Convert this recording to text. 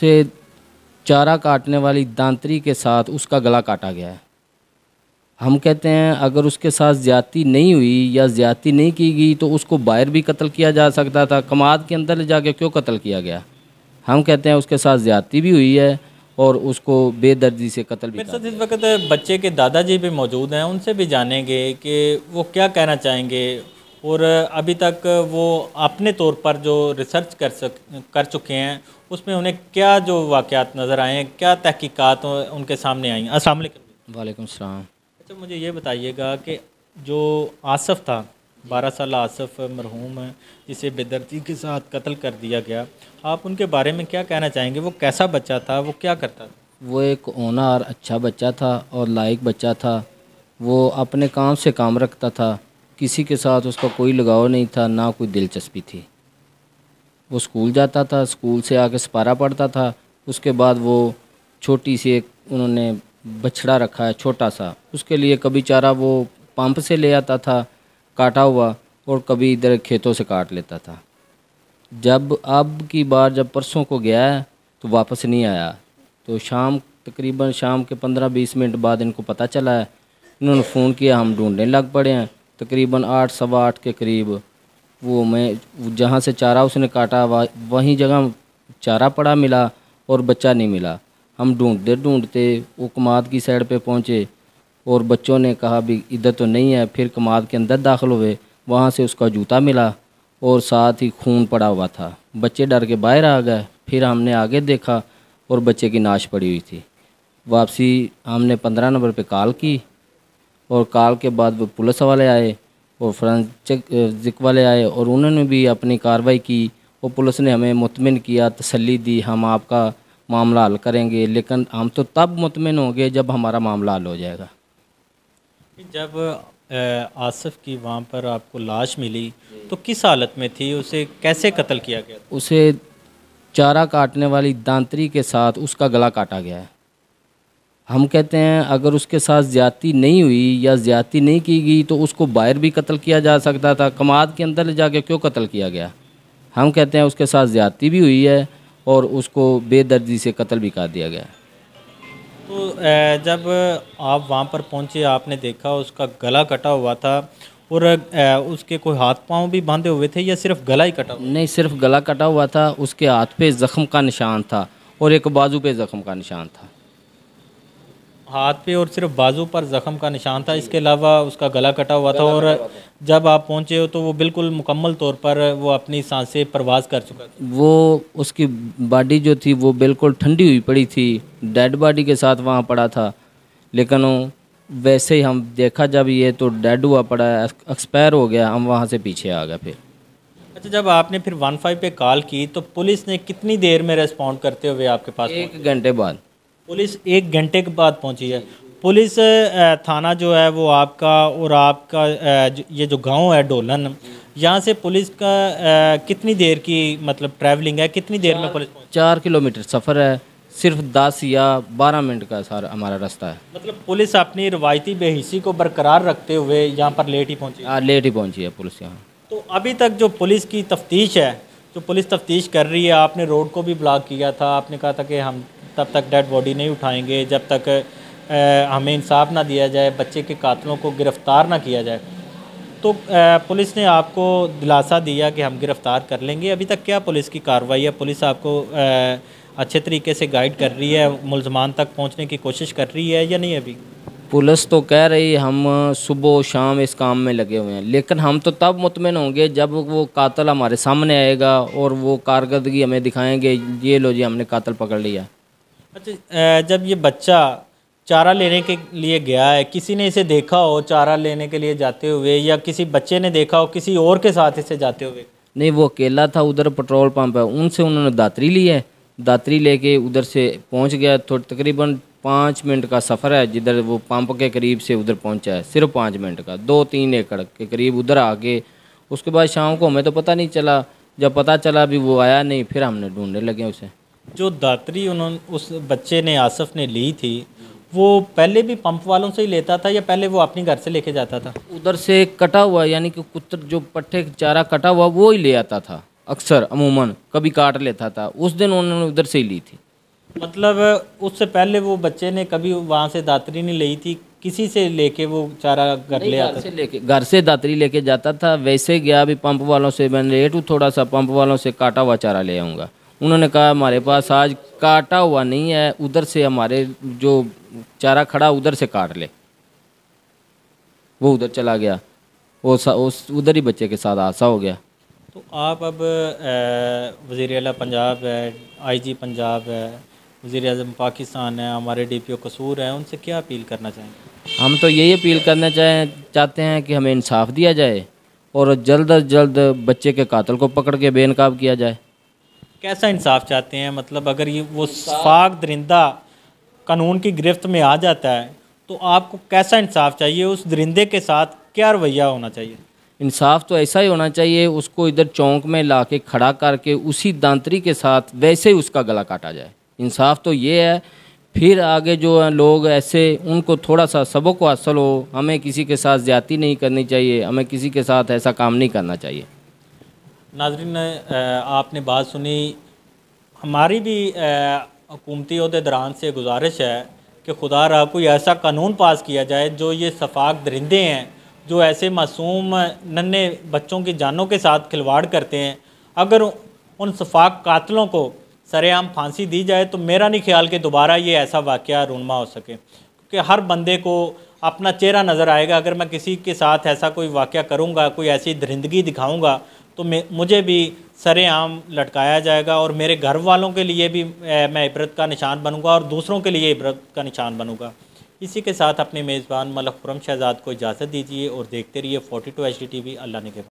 से चारा काटने वाली दांतरी के साथ उसका गला काटा गया है। हम कहते हैं अगर उसके साथ ज़्यादती नहीं हुई या ज़्यादती नहीं की गई तो उसको बाहर भी कत्ल किया जा सकता था, कमाद के अंदर ले जाके क्यों कत्ल किया गया। हम कहते हैं उसके साथ ज़्यादती भी हुई है और उसको बेदर्दी से कत्ल भी मेरे किया साथ इस गया। वक्त बच्चे के दादाजी भी मौजूद हैं, उनसे भी जानेंगे कि वो क्या कहना चाहेंगे और अभी तक वो अपने तौर पर जो रिसर्च कर चुके हैं उसमें उन्हें क्या जो वाक़यात नज़र आए हैं, क्या तहकीकात उनके सामने आई हैं। अस्सलाम वालेकुम। वालेकुम सलाम। अच्छा, मुझे ये बताइएगा कि जो आसफ़ था, 12 साल आसफ़ मरहूम है जिसे बेदर्दी के साथ कत्ल कर दिया गया, आप उनके बारे में क्या कहना चाहेंगे? वो कैसा बच्चा था, वो क्या करता था? वो एक होनहार अच्छा बच्चा था और लायक बच्चा था। वो अपने काम से काम रखता था, किसी के साथ उसका कोई लगाव नहीं था, ना कोई दिलचस्पी थी। वो स्कूल जाता था, स्कूल से आके सिपारा पढ़ता था। उसके बाद वो छोटी सी एक उन्होंने बछड़ा रखा है छोटा सा, उसके लिए कभी चारा वो पंप से ले आता था काटा हुआ और कभी इधर खेतों से काट लेता था। जब अब की बार जब परसों को गया है तो वापस नहीं आया। तो शाम तकरीबन शाम के 15-20 मिनट बाद इनको पता चला है। इन्होंने फ़ोन किया, हम ढूंढने लग पड़े हैं। तकरीबन 8 सवा 8 के करीब वो मैं जहाँ से चारा उसने काटा वहीं जगह चारा पड़ा मिला और बच्चा नहीं मिला। हम ढूंढते ढूंढते वो कमाद की साइड पे पहुँचे और बच्चों ने कहा भी इधर तो नहीं है। फिर कमाद के अंदर दाखिल हुए, वहाँ से उसका जूता मिला और साथ ही खून पड़ा हुआ था। बच्चे डर के बाहर आ गए। फिर हमने आगे देखा और बच्चे की नाश पड़ी हुई थी। वापसी हमने 15 नंबर पे कॉल की और कॉल के बाद वो पुलिस वाले आए और फोरेंसिक वाले आए और उन्होंने भी अपनी कार्रवाई की और पुलिस ने हमें मुतमिन किया, तसल्ली दी, हम आपका मामला हल करेंगे। लेकिन हम तो तब मुतमिन होंगे जब हमारा मामला हल हो जाएगा। जब आसिफ की वहाँ पर आपको लाश मिली तो किस हालत में थी, उसे कैसे कत्ल किया गया? उसे चारा काटने वाली दांतरी के साथ उसका गला काटा गया है। हम कहते हैं अगर उसके साथ ज़्यादती नहीं हुई या ज़्यादती नहीं की गई तो उसको बाहर भी कत्ल किया जा सकता था, कमाद के अंदर ले जाके क्यों कत्ल किया गया। हम कहते हैं उसके साथ ज़्यादती भी हुई है और उसको बेदर्दी से कत्ल भी कर दिया गया। तो जब आप वहाँ पर पहुँचे आपने देखा उसका गला कटा हुआ था और उसके कोई हाथ पांव भी बांधे हुए थे या सिर्फ गला ही कटा हुआ? नहीं, सिर्फ गला कटा हुआ था। उसके हाथ पे ज़ख्म का निशान था और एक बाजू पे ज़ख्म का निशान था। हाथ पे और सिर्फ बाजू पर ज़ख्म का निशान था, इसके अलावा उसका गला कटा हुआ था। और जब आप पहुँचे हो तो वो बिल्कुल मुकम्मल तौर पर वो अपनी सांसें परवाज़ कर चुका था। वो उसकी बॉडी जो थी वो बिल्कुल ठंडी हुई पड़ी थी, डेड बॉडी के साथ वहाँ पड़ा था। लेकिन वो वैसे ही हम देखा जब ये तो डेड हुआ पड़ा है, एक्सपायर हो गया। हम वहाँ से पीछे आ गए फिर। अच्छा, जब आपने फिर 15 पे कॉल की तो पुलिस ने कितनी देर में रिस्पॉन्ड करते हुए आपके पास पहुंची? 1 घंटे बाद। पुलिस 1 घंटे के बाद पहुंची है। पुलिस थाना जो है वो आपका और आपका ये जो गांव है डोलन, यहाँ से पुलिस का कितनी देर की मतलब ट्रैवलिंग है, कितनी देर में पुलिस पहुंची? 4 किलोमीटर सफ़र है, सिर्फ 10 या 12 मिनट का सारा हमारा रास्ता है। मतलब पुलिस अपनी रवायती बेहिसी को बरकरार रखते हुए यहाँ पर लेट ही पहुंची। लेट ही पहुँची है पुलिस यहाँ। तो अभी तक जो पुलिस की तफ्तीश है, जो पुलिस तफ्तीश कर रही है, आपने रोड को भी ब्लॉक किया था, आपने कहा था कि हम तब तक डेड बॉडी नहीं उठाएंगे जब तक हमें इंसाफ ना दिया जाए, बच्चे के कातलों को गिरफ़्तार ना किया जाए। तो पुलिस ने आपको दिलासा दिया कि हम गिरफ़्तार कर लेंगे। अभी तक क्या पुलिस की कार्रवाई है? पुलिस आपको अच्छे तरीके से गाइड कर रही है, मुल्ज़मान तक पहुंचने की कोशिश कर रही है या नहीं अभी? पुलिस तो कह रही हम सुबह शाम इस काम में लगे हुए हैं, लेकिन हम तो तब मुतमिन होंगे जब वो कातिल हमारे सामने आएगा और वो कारकर्दगी हमें दिखाएंगे, ये लो जी हमने कातिल पकड़ लिया। अच्छा, जब ये बच्चा चारा लेने के लिए गया है, किसी ने इसे देखा हो चारा लेने के लिए जाते हुए या किसी बच्चे ने देखा हो किसी और के साथ इसे जाते हुए? नहीं, वो अकेला था। उधर पेट्रोल पंप है, उनसे उन्होंने दातरी ली है। दातरी लेके उधर से पहुंच गया। थोड़ा तकरीबन 5 मिनट का सफ़र है, जिधर वो पंप के करीब से उधर पहुंचा है, सिर्फ 5 मिनट का। 2-3 एकड़ के करीब उधर आके उसके बाद शाम को हमें तो पता नहीं चला। जब पता चला भी वो आया नहीं, फिर हमने ढूंढने लगे उसे। जो दातरी उन्होंने उस बच्चे ने आसफ़ ने ली थी, वो पहले भी पंप वालों से ही लेता था या पहले वो अपने घर से लेके जाता था? उधर से कटा हुआ यानी कि कुत्र जो पट्टे चारा कटा हुआ वो ही ले आता था अक्सर, अमूमन कभी काट लेता था। उस दिन उन्होंने उधर से ही ली थी। मतलब उससे पहले वो बच्चे ने कभी वहाँ से दातरी नहीं ली थी, किसी से लेके वो चारा घर ले आता था? घर से दातरी लेके जाता था। वैसे गया भी पंप वालों से, मैं लेट हूँ थोड़ा सा, पंप वालों से काटा हुआ चारा ले आऊँगा। उन्होंने कहा हमारे पास आज काटा हुआ नहीं है, उधर से हमारे जो चारा खड़ा उधर से काट ले। वो उधर चला गया, उस उधर ही बच्चे के साथ हादसा हो गया। तो आप अब वज़ीर आला पंजाब है, आईजी पंजाब है, वज़ीर आज़म पाकिस्तान है, हमारे डीपीओ कसूर है, उनसे क्या अपील करना चाहेंगे? हम तो यही अपील करना चाहते हैं कि हमें इंसाफ दिया जाए और जल्द अज जल्द बच्चे के कातिल को पकड़ के बेनकाब किया जाए। कैसा इंसाफ चाहते हैं? मतलब अगर ये वो शफाक दरिंदा कानून की गिरफ्त में आ जाता है तो आपको कैसा इंसाफ चाहिए? उस दरिंदे के साथ क्या रवैया होना चाहिए? इंसाफ तो ऐसा ही होना चाहिए, उसको इधर चौंक में ला के खड़ा करके उसी दांतरी के साथ वैसे ही उसका गला काटा जाए। इंसाफ तो ये है। फिर आगे जो लोग ऐसे, उनको थोड़ा सा सबक हासिल हो, हमें किसी के साथ ज़्यादती नहीं करनी चाहिए, हमें किसी के साथ ऐसा काम नहीं करना चाहिए। नाज़रीन, आपने बात सुनी। हमारी भी हुकूमती ओहदेदारान से गुजारिश है कि खुदा रहा कोई ऐसा कानून पास किया जाए जो ये शफाक दरिंदे हैं, जो ऐसे मासूम नन्हे बच्चों की जानों के साथ खिलवाड़ करते हैं, अगर उन शफाक कातलों को सरेआम फांसी दी जाए तो मेरा नहीं ख्याल कि दोबारा ये ऐसा वाक़या रूनमा हो सके। क्योंकि हर बंदे को अपना चेहरा नज़र आएगा। अगर मैं किसी के साथ ऐसा कोई वाक़या करूँगा, कोई ऐसी दरिंदगी दिखाऊँगा, तो मुझे भी सरेआम लटकाया जाएगा और मेरे घर वालों के लिए भी मैं इबरत का निशान बनूँगा और दूसरों के लिए इबरत का निशान बनूँगा। इसी के साथ अपने मेज़बान मलक खुरम शहजाद को इजाज़त दीजिए और देखते रहिए 42 HD TV। अल्लाह ने के